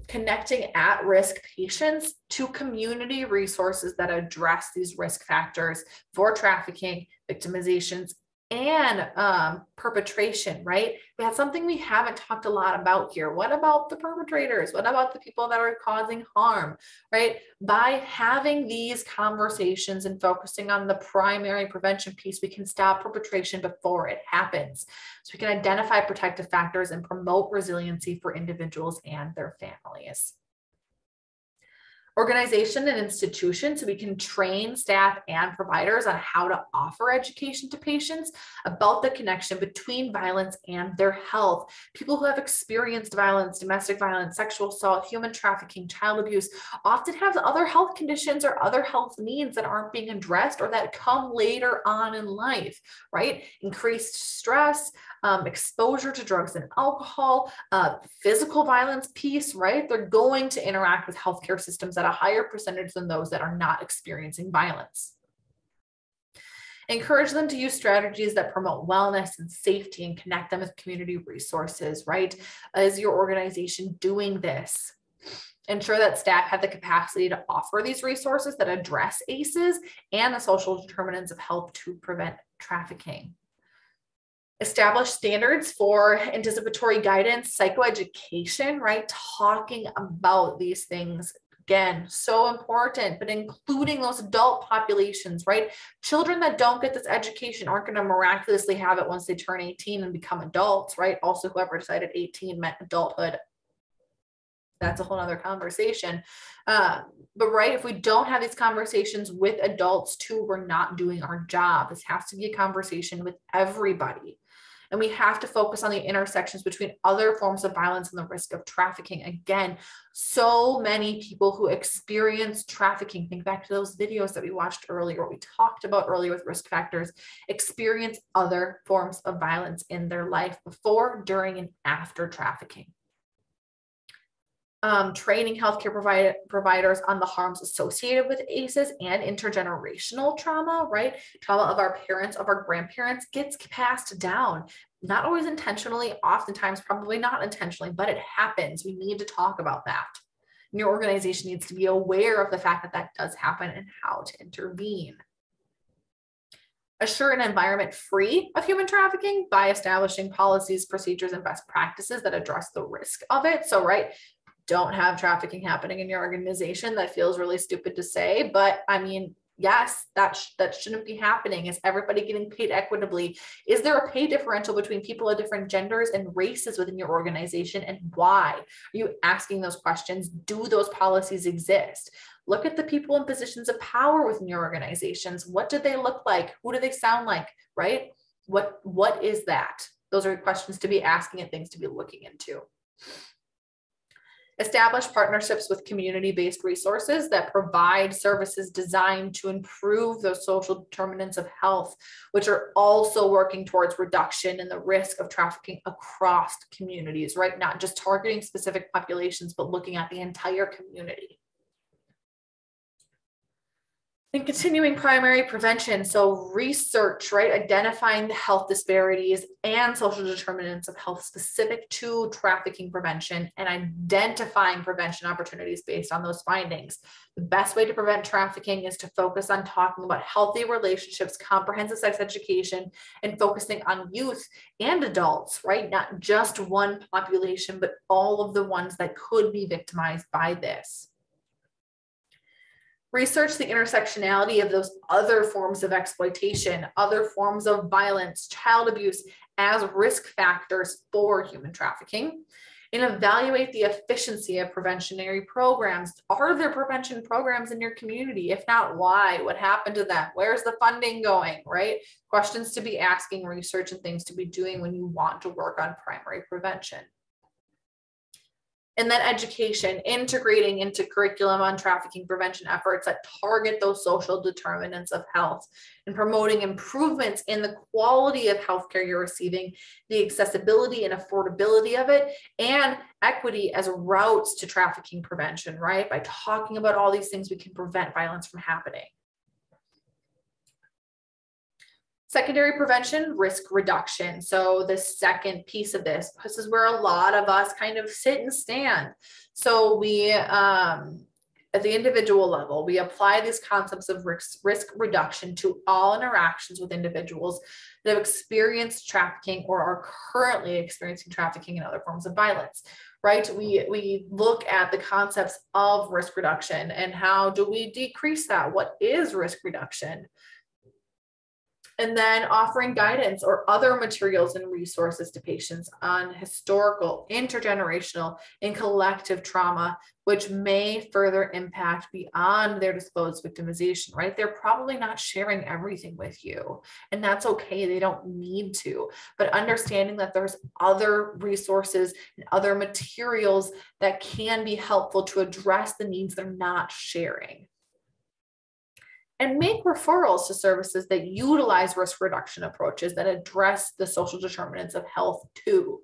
Connecting at-risk patients to community resources that address these risk factors for trafficking, victimizations, and perpetration, right? That's something we haven't talked a lot about here. What about the perpetrators? What about the people that are causing harm, right? By having these conversations and focusing on the primary prevention piece, we can stop perpetration before it happens. So we can identify protective factors and promote resiliency for individuals and their families. Organization and institution, so we can train staff and providers on how to offer education to patients about the connection between violence and their health. People who have experienced violence, domestic violence, sexual assault, human trafficking, child abuse, often have other health conditions or other health needs that aren't being addressed or that come later on in life, right? Increased stress, exposure to drugs and alcohol, physical violence piece, right? They're going to interact with healthcare systems at a higher percentage than those that are not experiencing violence. Encourage them to use strategies that promote wellness and safety and connect them with community resources, right? Is your organization doing this? Ensure that staff have the capacity to offer these resources that address ACEs and the social determinants of health to prevent trafficking. Establish standards for anticipatory guidance, psychoeducation, right? Talking about these things, again, so important, but including those adult populations, right? Children that don't get this education aren't going to miraculously have it once they turn 18 and become adults, right? Also, whoever decided 18 meant adulthood, that's a whole other conversation. But right, if we don't have these conversations with adults too, we're not doing our job. This has to be a conversation with everybody. And we have to focus on the intersections between other forms of violence and the risk of trafficking. Again, so many people who experience trafficking, think back to those videos that we watched earlier, what we talked about earlier with risk factors, experience other forms of violence in their life before, during, and after trafficking. Training healthcare providers on the harms associated with ACEs and intergenerational trauma, right? Trauma of our parents, of our grandparents gets passed down, not always intentionally, oftentimes probably not intentionally, but it happens. We need to talk about that. And your organization needs to be aware of the fact that that does happen and how to intervene. Assure an environment free of human trafficking by establishing policies, procedures, and best practices that address the risk of it. So, right, don't have trafficking happening in your organization. That feels really stupid to say, but I mean, yes, that shouldn't be happening. Is everybody getting paid equitably? Is there a pay differential between people of different genders and races within your organization, and why? Are you asking those questions? Do those policies exist? Look at the people in positions of power within your organizations. What do they look like? Who do they sound like, right? What is that? Those are questions to be asking and things to be looking into. Establish partnerships with community-based resources that provide services designed to improve those social determinants of health, which are also working towards reduction in the risk of trafficking across communities, right? Not just targeting specific populations, but looking at the entire community. And continuing primary prevention, so research, right? Identifying the health disparities and social determinants of health specific to trafficking prevention and identifying prevention opportunities based on those findings. The best way to prevent trafficking is to focus on talking about healthy relationships, comprehensive sex education, and focusing on youth and adults, right? Not just one population, but all of the ones that could be victimized by this. Research the intersectionality of those other forms of exploitation, other forms of violence, child abuse as risk factors for human trafficking, and evaluate the efficiency of preventionary programs. Are there prevention programs in your community? If not, why? What happened to them? Where's the funding going, right? Questions to be asking, research, and things to be doing when you want to work on primary prevention. And then education, integrating into curriculum on trafficking prevention efforts that target those social determinants of health and promoting improvements in the quality of healthcare you're receiving, the accessibility and affordability of it, and equity as routes to trafficking prevention, right? By talking about all these things, we can prevent violence from happening. Secondary prevention, risk reduction. So the second piece of this is where a lot of us kind of sit and stand. So we, at the individual level, we apply these concepts of risk reduction to all interactions with individuals that have experienced trafficking or are currently experiencing trafficking and other forms of violence, right? We look at the concepts of risk reduction and how do we decrease that? What is risk reduction? And then offering guidance or other materials and resources to patients on historical, intergenerational, and collective trauma, which may further impact beyond their disclosed victimization, right? They're probably not sharing everything with you, and that's okay. They don't need to, but understanding that there's other resources and other materials that can be helpful to address the needs they're not sharing. And make referrals to services that utilize risk reduction approaches that address the social determinants of health too.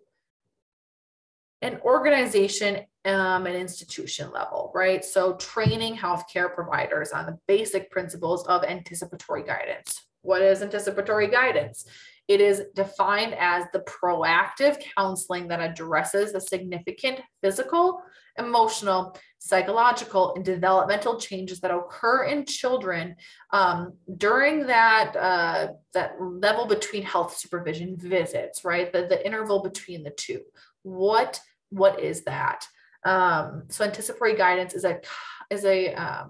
An organization and institution level, right? So training healthcare providers on the basic principles of anticipatory guidance. What is anticipatory guidance? It is defined as the proactive counseling that addresses the significant physical, emotional, psychological, and developmental changes that occur in children during that level between health supervision visits, right? The interval between the two. What is that? So anticipatory guidance is a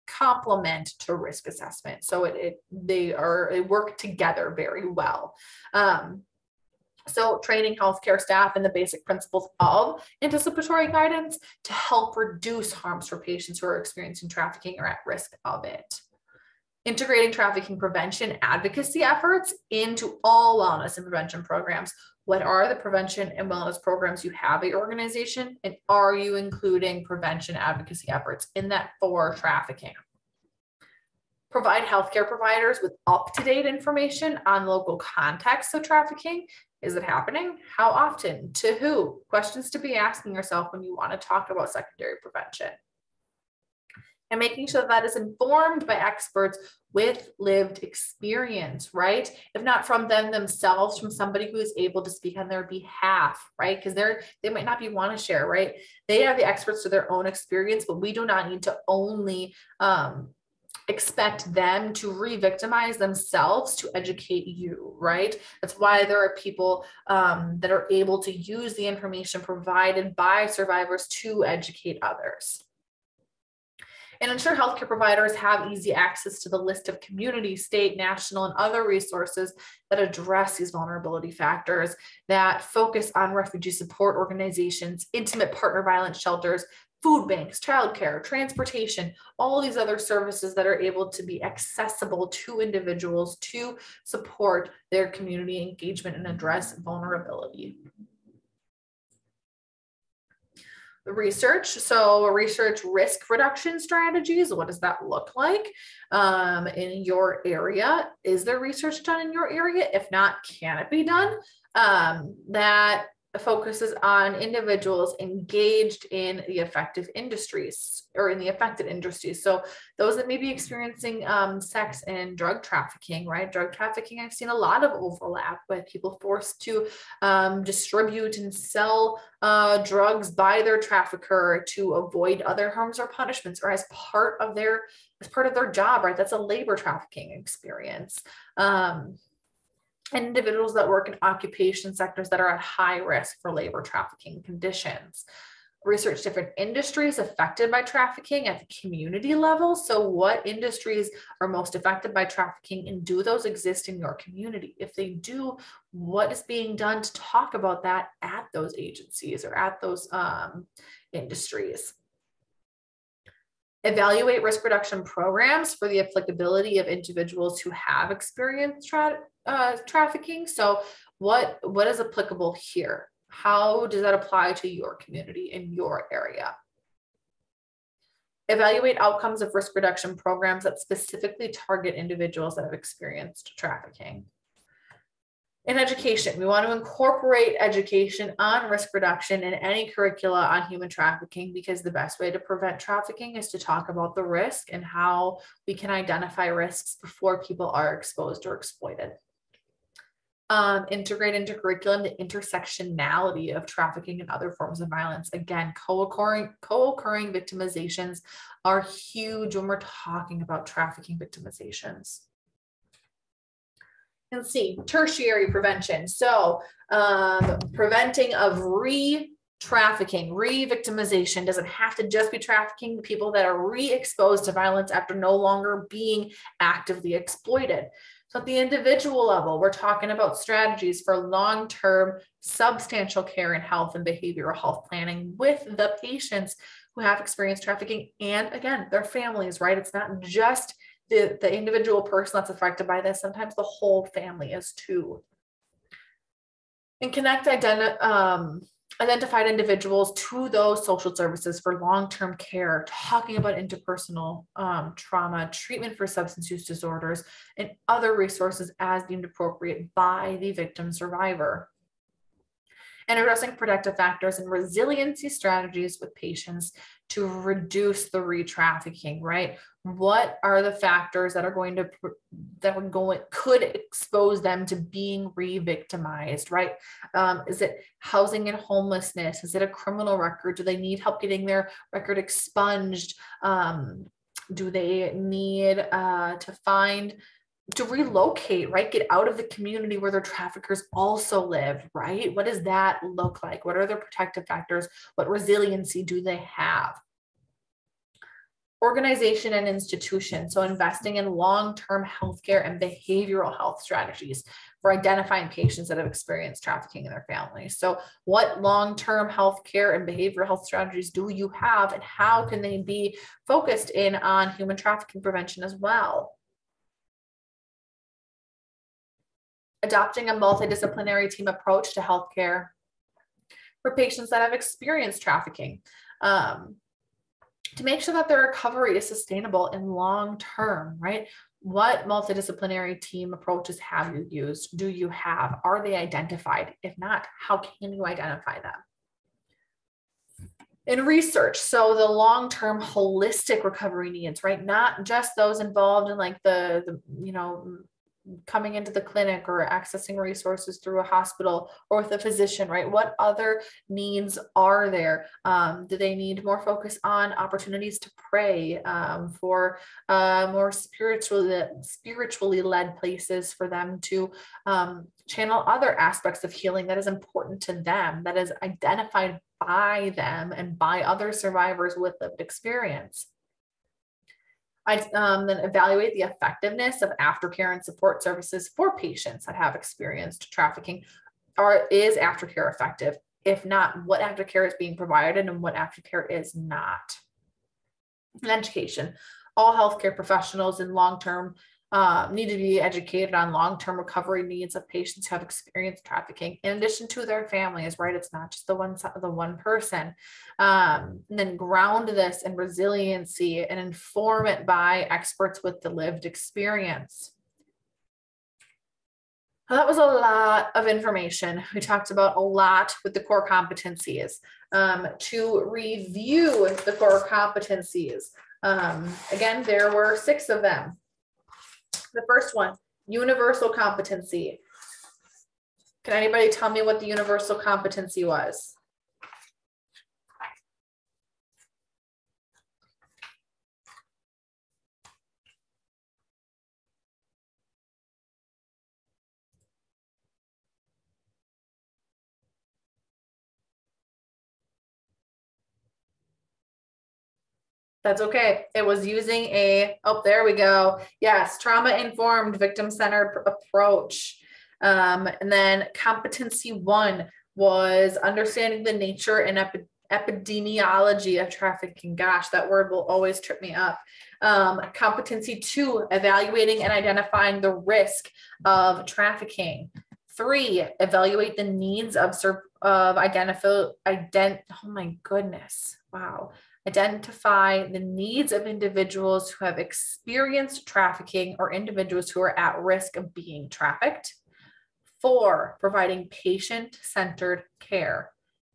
complement to risk assessment. So they work together very well. So training healthcare staff in the basic principles of anticipatory guidance to help reduce harms for patients who are experiencing trafficking or at risk of it. Integrating trafficking prevention advocacy efforts into all wellness and prevention programs. What are the prevention and wellness programs you have at your organization? And are you including prevention advocacy efforts in that for trafficking? Provide healthcare providers with up-to-date information on local contexts of trafficking. Is it happening? How often? To who? Questions to be asking yourself when you want to talk about secondary prevention. And making sure that is informed by experts with lived experience, right? If not from them themselves, from somebody who is able to speak on their behalf, right? Because they might not be want to share, right? They have the experts to their own experience, but we do not need to only expect them to re-victimize themselves to educate you, right? That's why there are people that are able to use the information provided by survivors to educate others. And ensure healthcare providers have easy access to the list of community, state, national, and other resources that address these vulnerability factors, that focus on refugee support organizations, intimate partner violence shelters, food banks, childcare, transportation, all these other services that are able to be accessible to individuals to support their community engagement and address vulnerability. The research, so research risk reduction strategies. What does that look like in your area? Is there research done in your area? If not, can it be done? That focuses on individuals engaged in the affected industries or in the affected industries. So those that may be experiencing sex and drug trafficking, right? Drug trafficking, I've seen a lot of overlap with people forced to distribute and sell drugs by their trafficker to avoid other harms or punishments, or as part of their job, right? That's a labor trafficking experience. And individuals that work in occupation sectors that are at high risk for labor trafficking conditions. Research different industries affected by trafficking at the community level. So what industries are most affected by trafficking, and do those exist in your community? If they do, what is being done to talk about that at those agencies or at those industries? Evaluate risk reduction programs for the applicability of individuals who have experienced trafficking. So what is applicable here? How does that apply to your community in your area? Evaluate outcomes of risk reduction programs that specifically target individuals that have experienced trafficking. In education, we want to incorporate education on risk reduction in any curricula on human trafficking, because the best way to prevent trafficking is to talk about the risk and how we can identify risks before people are exposed or exploited. Integrate into curriculum the intersectionality of trafficking and other forms of violence. Again, co-occurring victimizations are huge when we're talking about trafficking victimizations. And C, tertiary prevention. So preventing of re-trafficking, re-victimization. Doesn't have to just be trafficking. The people that are re-exposed to violence after no longer being actively exploited. So at the individual level, we're talking about strategies for long-term substantial care in health and behavioral health planning with the patients who have experienced trafficking, and again, their families, right? It's not just the individual person that's affected by this. Sometimes the whole family is too. And connect identified individuals to those social services for long-term care, talking about interpersonal trauma, treatment for substance use disorders, and other resources as deemed appropriate by the victim survivor. And addressing protective factors and resiliency strategies with patients to reduce the re-trafficking, right? What are the factors that could expose them to being re-victimized, right? Is it housing and homelessness? Is it a criminal record? Do they need help getting their record expunged? Do they need to relocate, right? Get out of the community where their traffickers also live, right? What does that look like? What are their protective factors? What resiliency do they have? Organization and institution. So investing in long-term healthcare and behavioral health strategies for identifying patients that have experienced trafficking in their families. So what long-term healthcare and behavioral health strategies do you have, and how can they be focused in on human trafficking prevention as well? Adopting a multidisciplinary team approach to healthcare for patients that have experienced trafficking, to make sure that their recovery is sustainable and long-term, right? What multidisciplinary team approaches have you used? Do you have? Are they identified? If not, how can you identify them? In research, so the long-term holistic recovery needs, right? Not just those involved in like the coming into the clinic or accessing resources through a hospital or with a physician, right? What other needs are there? Do they need more focus on opportunities to pray, for more spiritually led places for them to channel other aspects of healing that is important to them, that is identified by them and by other survivors with lived experience? Then evaluate the effectiveness of aftercare and support services for patients that have experienced trafficking. Is aftercare effective? If not, what aftercare is being provided and what aftercare is not? And education. All healthcare professionals in long-term need to be educated on long-term recovery needs of patients who have experienced trafficking, in addition to their families, right? It's not just the one person. And then ground this in resiliency and inform it by experts with the lived experience. Well, that was a lot of information. We talked about a lot with the core competencies. To review the core competencies, again, there were 6 of them. The first one, universal competency. Can anybody tell me what the universal competency was? That's okay. It was using there we go. Yes, trauma-informed, victim-centered approach. And then competency 1 was understanding the nature and epidemiology of trafficking. Gosh, that word will always trip me up. Competency 2, evaluating and identifying the risk of trafficking. 3, evaluate the needs of identify the needs of individuals who have experienced trafficking or individuals who are at risk of being trafficked. 4, providing patient-centered care.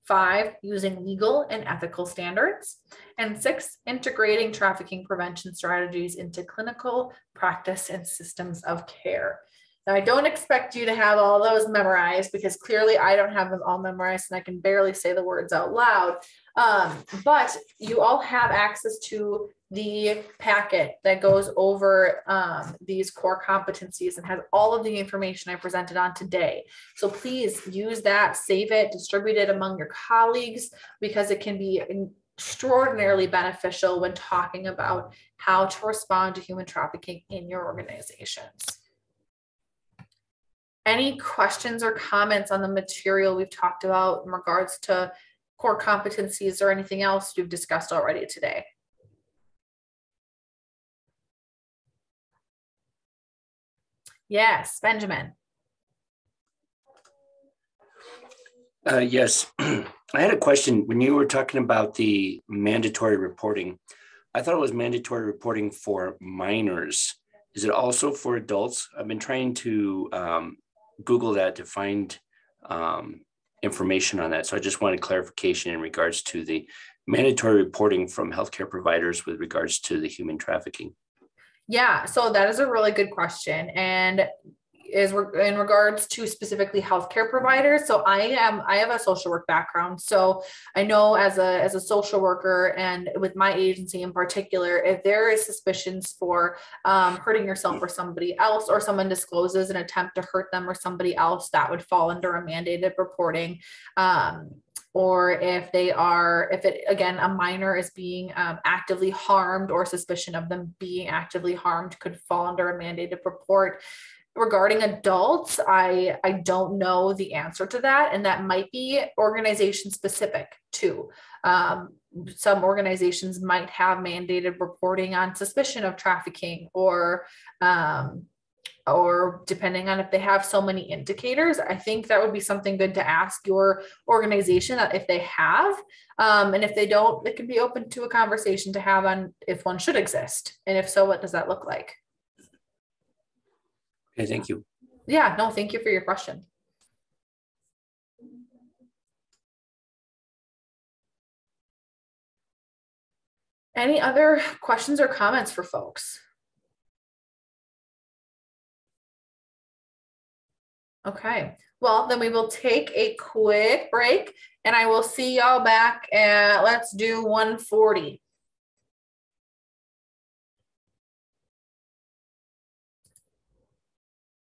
5, using legal and ethical standards. And 6, integrating trafficking prevention strategies into clinical practice and systems of care. Now, I don't expect you to have all those memorized because clearly I don't have them all memorized and I can barely say the words out loud. But you all have access to the packet that goes over these core competencies and has all of the information I presented on today. So please use that, save it, distribute it among your colleagues, because it can be extraordinarily beneficial when talking about how to respond to human trafficking in your organizations. Any questions or comments on the material we've talked about in regards to core competencies or anything else we've discussed already today? Yes, Benjamin. Yes, I had a question. When you were talking about the mandatory reporting, I thought it was mandatory reporting for minors. Is it also for adults? I've been trying to Google that to find information on that. So I just wanted clarification in regards to the mandatory reporting from healthcare providers with regards to the human trafficking. Yeah, so that is a really good question. And is in regards to specifically healthcare providers. So I have a social work background. So I know as a social worker, and with my agency in particular, if there is suspicions for hurting yourself or somebody else, or someone discloses an attempt to hurt them or somebody else, that would fall under a mandated reporting. Or if again, a minor is being actively harmed, or suspicion of them being actively harmed, could fall under a mandated report. Regarding adults, I don't know the answer to that, and that might be organization specific too. Some organizations might have mandated reporting on suspicion of trafficking, or depending on if they have so many indicators. I think that would be something good to ask your organization if they have, and if they don't, it can be open to a conversation to have on if one should exist, and if so, what does that look like? Okay, thank you. Yeah, no, thank you for your question. Any other questions or comments for folks? Okay, well, then we will take a quick break, and I will see y'all back at, let's do 1:40.